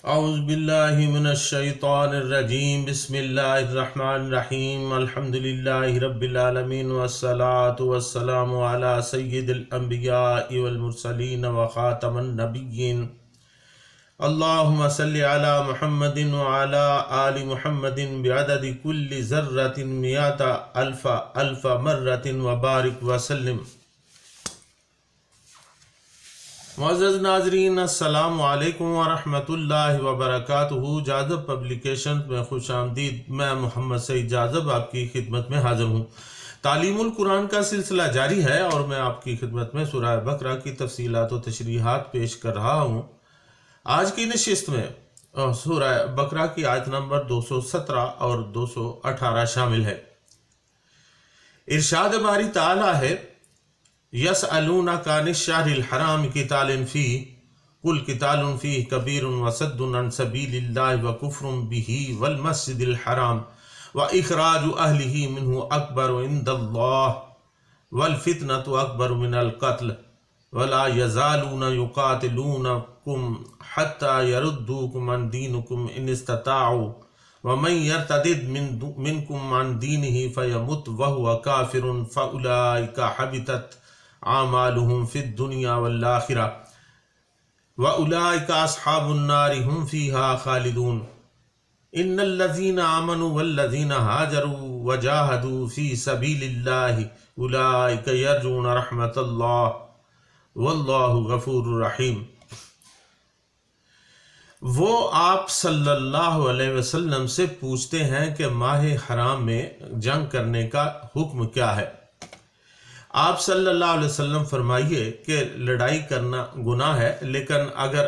اعوذ باللہ من الشیطان الرجیم بسم اللہ الرحمن الرحیم الحمدللہ رب العالمین والصلاة والسلام علی سید الانبیاء والمرسلین وخاتم النبیین اللہم صلی علی محمد وعلی آل محمد بعدد کل ذرۃ مئات الف مرۃ وبارک وسلم۔ معزز ناظرین، السلام علیکم ورحمۃ اللہ وبرکاتہ۔ جاذب پبلیکیشن میں خوش آمدید۔ میں محمد سعید جاذب آپ کی خدمت میں حاضر ہوں۔ تعلیم القرآن کا سلسلہ جاری ہے اور میں آپ کی خدمت میں سورہ بقرہ کی تفصیلات و تشریحات پیش کر رہا ہوں۔ آج کی نشست میں سورہ بقرہ کی آیت نمبر 217 اور 218 شامل ہے۔ ارشاد باری تعالیٰ ہے: يَسْأَلُونَكَ عَنِ الشَّهْرِ الْحَرَامِ قِتَالٍ فِيهِ قُلْ قِتَالٌ فِيهِ كَبِيرٌ وَصَدٌّ عَنْ سَبِيلِ اللَّهِ وَكُفْرٌ بِهِ وَالْمَسْجِدِ الْحَرَامِ وَإِخْرَاجُ أَهْلِهِ مِنْهُ أَكْبَرُ عِنْدَ اللَّهِ وَالْفِتْنَةُ أَكْبَرُ مِنَ الْقَتْلِ وَلَا يَزَالُونَ يُقَاتِلُونَكُمْ حَتَّى يَرُدُّوكُمْ عَنْ دِينِكُمْ إِنِ اسْتَطَاعُوا وَمَنْ يَرْتَدِدْ مِنْكُمْ عَنْ دِينِهِ فَيَمُتْ وَهُوَ كَافِرٌ فَأُولَئِكَ حَبِطَتْ اعمالهم فی الدنیا والآخرہ وَأُولَئِكَ أَصْحَابُ النَّارِ هُمْ فِيهَا خَالِدُونَ۔ إِنَّ الَّذِينَ آمَنُوا وَالَّذِينَ هَاجَرُوا وَجَاهَدُوا فِي سَبِيلِ اللَّهِ أُولَئِكَ يَرْجُونَ رَحْمَةَ اللَّهِ وَاللَّهُ غَفُورٌ رَحِيمٌ۔ وہ آپ صلی اللہ علیہ وسلم سے پوچھتے ہیں کہ ماہ حرام میں جنگ کرنے کا حکم کیا ہے؟ آپ صلی اللہ علیہ وسلم فرمائیے کہ لڑائی کرنا گناہ ہے، لیکن اگر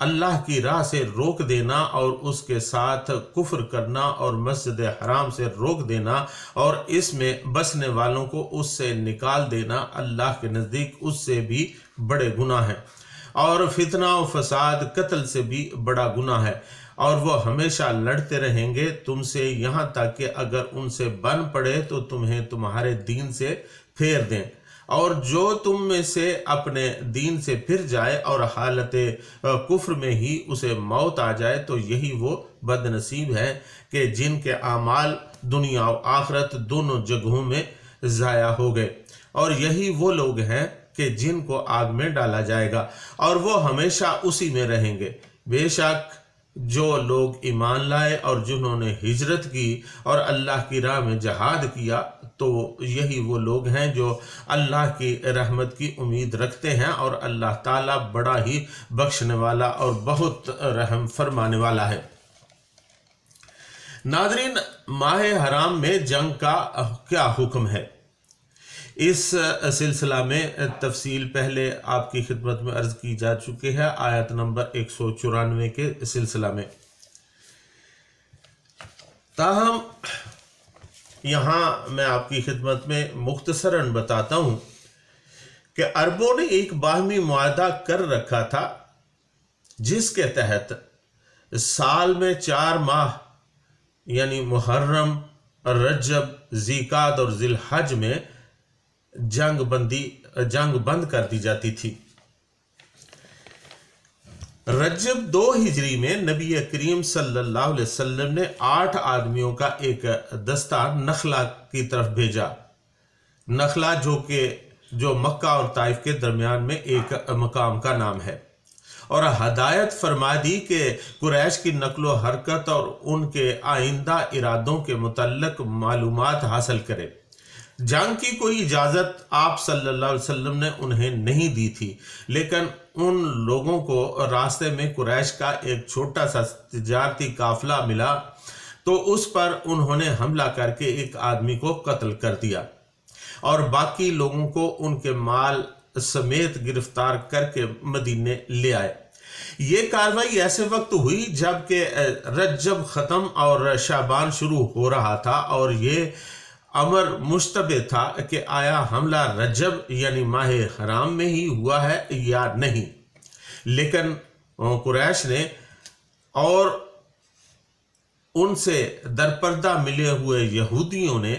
اللہ کی راہ سے روک دینا اور اس کے ساتھ کفر کرنا اور مسجد حرام سے روک دینا اور اس میں بسنے والوں کو اس سے نکال دینا اللہ کے نزدیک اس سے بھی بڑے گناہ ہیں، اور فتنہ و فساد قتل سے بھی بڑا گناہ ہے، اور وہ ہمیشہ لڑتے رہیں گے تم سے یہاں تک کہ اگر ان سے بن پڑے تو تمہیں تمہارے دین سے پھیر دیں، اور جو تم میں سے اپنے دین سے پھر جائے اور حالت کفر میں ہی اسے موت آ جائے تو یہی وہ بد نصیب ہے کہ جن کے اعمال دنیا و آخرت دونوں جگہوں میں ضائع ہو گئے، اور یہی وہ لوگ ہیں کہ جن کو آگ میں ڈالا جائے گا اور وہ ہمیشہ اسی میں رہیں گے۔ بے شک جو لوگ ایمان لائے اور جنہوں نے ہجرت کی اور اللہ کی راہ میں جہاد کیا تو یہی وہ لوگ ہیں جو اللہ کی رحمت کی امید رکھتے ہیں، اور اللہ تعالیٰ بڑا ہی بخشنے والا اور بہت رحم فرمانے والا ہے۔ ناظرین، ماہ حرام میں جنگ کا کیا حکم ہے؟ اس سلسلہ میں تفصیل پہلے آپ کی خدمت میں عرض کی جا چکی ہے آیت نمبر 194 کے سلسلہ میں۔ تاہم یہاں میں آپ کی خدمت میں مختصراً بتاتا ہوں کہ عربوں نے ایک باہمی معاہدہ کر رکھا تھا جس کے تحت سال میں 4 ماہ یعنی محرم، رجب، ذیقعد اور ذی الحج میں جنگ بند کر دی جاتی تھی۔ رجب 2 ہجری میں نبی کریم صلی اللہ علیہ وسلم نے 8 آدمیوں کا ایک دستہ نخلا کی طرف بھیجا۔ نخلا جو مکہ اور طائف کے درمیان میں ایک مقام کا نام ہے، اور ہدایت فرما دی کہ قریش کی نقل و حرکت اور ان کے آئندہ ارادوں کے متعلق معلومات حاصل کرے۔ جنگ کی کوئی اجازت آپ صلی اللہ علیہ وسلم نے انہیں نہیں دی تھی، لیکن ان لوگوں کو راستے میں قریش کا ایک چھوٹا سا تجارتی قافلہ ملا تو اس پر انہوں نے حملہ کر کے ایک آدمی کو قتل کر دیا اور باقی لوگوں کو ان کے مال سمیت گرفتار کر کے مدینے لے آئے۔ یہ کارروائی ایسے وقت ہوئی جب کہ رجب ختم اور شعبان شروع ہو رہا تھا، اور یہ امر مشتبہ تھا کہ آیا حملہ رجب یعنی ماہ حرام میں ہی ہوا ہے یا نہیں، لیکن قریش نے اور ان سے درپردہ ملے ہوئے یہودیوں نے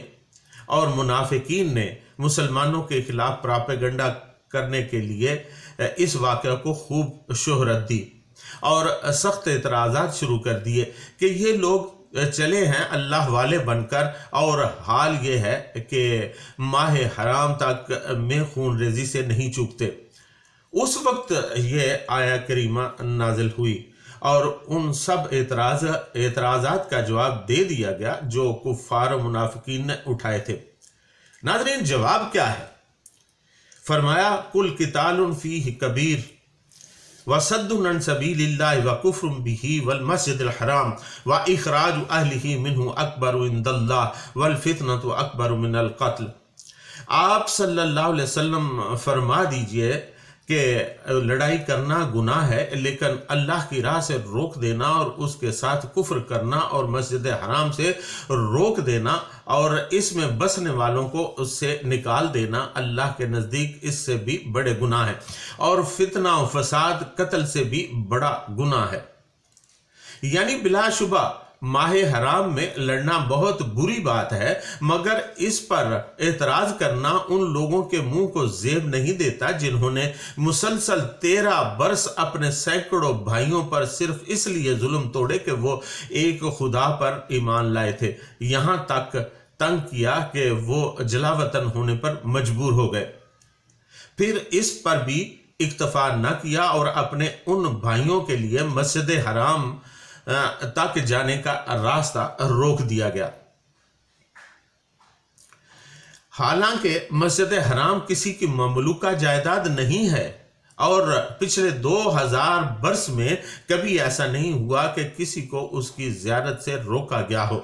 اور منافقین نے مسلمانوں کے خلاف پراپیگنڈا کرنے کے لیے اس واقعہ کو خوب شہرت دی، اور سخت اعتراضات شروع کر دیے کہ یہ لوگ چلے ہیں اللہ والے بن کر، اور حال یہ ہے کہ ماہ حرام تک میں خون ریزی سے نہیں چوکتے۔ اس وقت یہ آیہ کریمہ نازل ہوئی اور ان سب اعتراضات کا جواب دے دیا گیا جو کفار و منافقین نے اٹھائے تھے۔ ناظرین، جواب کیا ہے؟ فرمایا قُلْ قِتَالٌ فِيهِ كَبِيرٌ وَصَدٌّ عَنْ سَبِيلِ اللَّهِ وَكُفْرٌ بِهِ وَالْمَسْجِدِ الْحَرَامِ وَإِخْرَاجُ أَهْلِهِ مِنْهُ أَكْبَرُ عِنْدَ اللَّهِ وَالْفِتْنَةُ أَكْبَرُ مِنَ الْقَتْلِ۔ آپ صلی اللہ علیہ وسلم فرما دیجئے کہ لڑائی کرنا گناہ ہے، لیکن اللہ کی راہ سے روک دینا اور اس کے ساتھ کفر کرنا اور مسجد حرام سے روک دینا اور اس میں بسنے والوں کو اس سے نکال دینا اللہ کے نزدیک اس سے بھی بڑے گناہ ہیں، اور فتنہ و فساد قتل سے بھی بڑا گناہ ہے۔ یعنی بلا شبہ ماہ حرام میں لڑنا بہت بری بات ہے، مگر اس پر اعتراض کرنا ان لوگوں کے منہ کو زیب نہیں دیتا جنہوں نے مسلسل 13 برس اپنے سینکڑوں بھائیوں پر صرف اس لیے ظلم توڑے کہ وہ ایک خدا پر ایمان لائے تھے، یہاں تک تنگ کیا کہ وہ جلا وطن ہونے پر مجبور ہو گئے۔ پھر اس پر بھی اکتفا نہ کیا اور اپنے ان بھائیوں کے لیے مسجد حرام تک جانے کا راستہ روک دیا گیا۔ حالانکہ مسجد حرام کسی کی مملوکہ جائیداد نہیں ہے، اور پچھلے 2000 برس میں کبھی ایسا نہیں ہوا کہ کسی کو اس کی زیارت سے روکا گیا ہو۔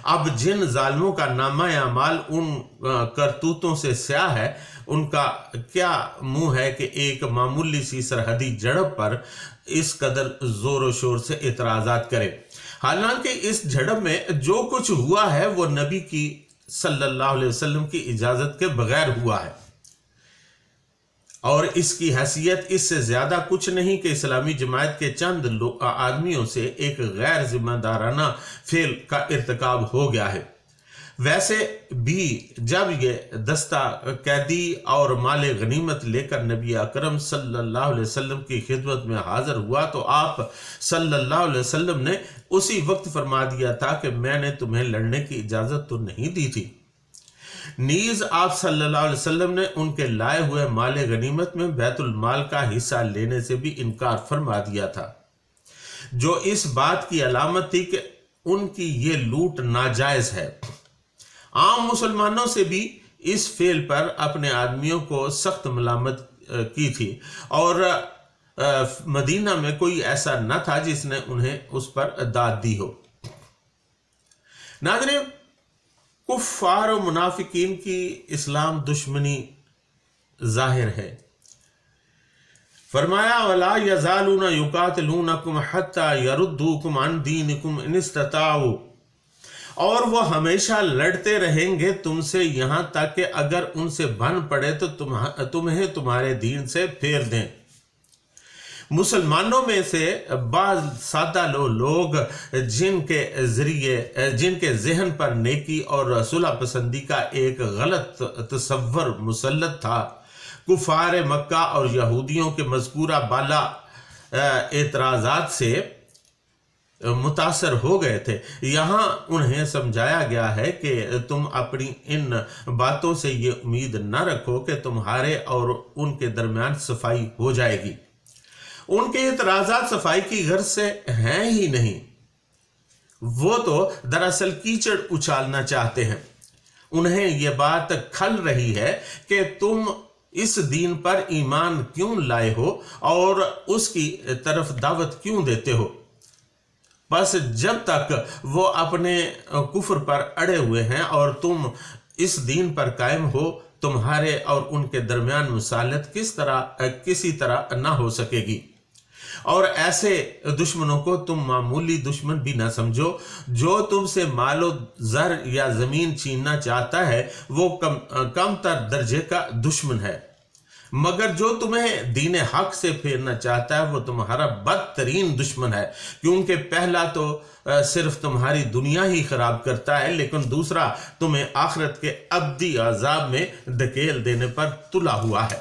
اب جن ظالموں کا نامہ اعمال ان کرتوتوں سے سیاہ ہے، ان کا کیا منہ ہے کہ ایک معمولی سی سرحدی جھڑپ پر اس قدر زور و شور سے اعتراضات کرے۔ حالانکہ اس جھڑپ میں جو کچھ ہوا ہے وہ نبی کی صلی اللہ علیہ وسلم کی اجازت کے بغیر ہوا ہے، اور اس کی حیثیت اس سے زیادہ کچھ نہیں کہ اسلامی جماعت کے چند آدمیوں سے ایک غیر ذمہ دارانہ فعل کا ارتکاب ہو گیا ہے۔ ویسے بھی جب یہ دستہ قیدی اور مال غنیمت لے کر نبی اکرم صلی اللہ علیہ وسلم کی خدمت میں حاضر ہوا تو آپ صلی اللہ علیہ وسلم نے اسی وقت فرما دیا تھا کہ میں نے تمہیں لڑنے کی اجازت تو نہیں دی تھی۔ نیز آپ صلی اللہ علیہ وسلم نے ان کے لائے ہوئے مال غنیمت میں بیت المال کا حصہ لینے سے بھی انکار فرما دیا تھا، جو اس بات کی علامت تھی کہ ان کی یہ لوٹ ناجائز ہے۔ عام مسلمانوں سے بھی اس فعل پر اپنے آدمیوں کو سخت ملامت کی تھی، اور مدینہ میں کوئی ایسا نہ تھا جس نے انہیں اس پر داد دی ہو۔ ناظرین، کفار و منافقین کی اسلام دشمنی ظاہر ہے۔ فرمایا وَلَا يَزَالُونَ يُقَاتِلُونَكُمْ حَتَّى يَرُدُّوكُمْ عَنْ دِينِكُمْ إِنِ اسْتَطَاعُوا، اور وہ ہمیشہ لڑتے رہیں گے تم سے یہاں تک کہ اگر ان سے بن پڑے تو تمہیں تمہارے دین سے پھیر دیں۔ مسلمانوں میں سے بعض سادہ لوگ جن کے ذہن پر نیکی اور صلح پسندی کا ایک غلط تصور مسلط تھا، کفار مکہ اور یہودیوں کے مذکورہ بالا اعتراضات سے متاثر ہو گئے تھے۔ یہاں انہیں سمجھایا گیا ہے کہ تم اپنی ان باتوں سے یہ امید نہ رکھو کہ تمہارے اور ان کے درمیان صفائی ہو جائے گی۔ ان کے اعتراضات صفائی کی غرض سے ہیں ہی نہیں، وہ تو دراصل کیچڑ اچھالنا چاہتے ہیں۔ انہیں یہ بات کھل رہی ہے کہ تم اس دین پر ایمان کیوں لائے ہو اور اس کی طرف دعوت کیوں دیتے ہو۔ بس جب تک وہ اپنے کفر پر اڑے ہوئے ہیں اور تم اس دین پر قائم ہو، تمہارے اور ان کے درمیان مصالحت کسی طرح نہ ہو سکے گی۔ اور ایسے دشمنوں کو تم معمولی دشمن بھی نہ سمجھو۔ جو تم سے مال و زر یا زمین چھیننا چاہتا ہے وہ کم تر درجے کا دشمن ہے، مگر جو تمہیں دین حق سے پھیرنا چاہتا ہے وہ تمہارا بدترین دشمن ہے، کیونکہ پہلا تو صرف تمہاری دنیا ہی خراب کرتا ہے، لیکن دوسرا تمہیں آخرت کے ابدی عذاب میں دھکیل دینے پر تلا ہوا ہے۔